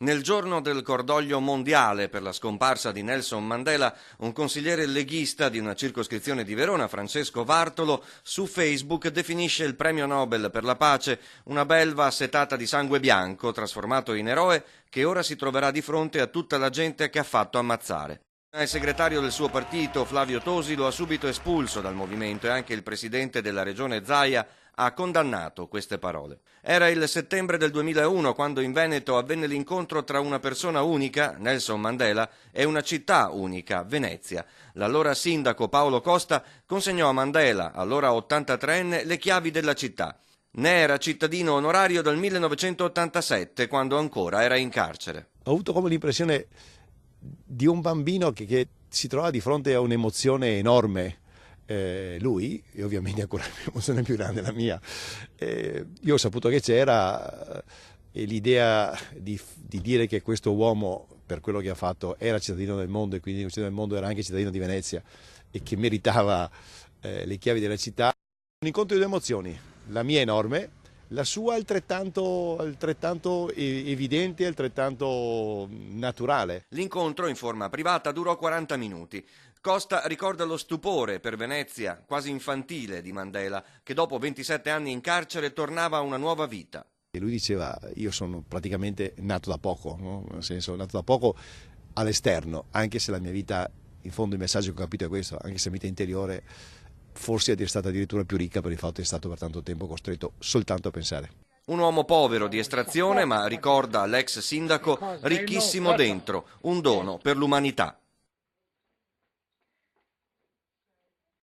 Nel giorno del cordoglio mondiale per la scomparsa di Nelson Mandela, un consigliere leghista di una circoscrizione di Verona, Francesco Vartolo, su Facebook definisce il premio Nobel per la pace una belva assetata di sangue bianco, trasformato in eroe, che ora si troverà di fronte a tutta la gente che ha fatto ammazzare. Il segretario del suo partito, Flavio Tosi, lo ha subito espulso dal movimento e anche il presidente della regione Zaia ha condannato queste parole. Era il settembre del 2001 quando in Veneto avvenne l'incontro tra una persona unica, Nelson Mandela, e una città unica, Venezia. L'allora sindaco Paolo Costa consegnò a Mandela, allora 83enne, le chiavi della città. Ne era cittadino onorario dal 1987, quando ancora era in carcere. Ho avuto come l'impressione di un bambino che si trova di fronte a un'emozione enorme. Lui, e ovviamente ancora un'emozione più grande la mia, io ho saputo che c'era e l'idea di dire che questo uomo, per quello che ha fatto, era cittadino del mondo e quindi cittadino del mondo era anche cittadino di Venezia e che meritava le chiavi della città. Un incontro di due emozioni, la mia enorme, la sua altrettanto evidente, altrettanto naturale. L'incontro in forma privata durò 40 minuti. Costa ricorda lo stupore per Venezia, quasi infantile, di Mandela, che dopo 27 anni in carcere tornava a una nuova vita. E lui diceva: io sono praticamente nato da poco, no? Nel senso, nato da poco all'esterno, anche se la mia vita, in fondo il messaggio che ho capito è questo, anche se la vita interiore forse è stata addirittura più ricca per il fatto che è stato per tanto tempo costretto soltanto a pensare. Un uomo povero di estrazione, ma ricorda l'ex sindaco, ricchissimo dentro, un dono per l'umanità.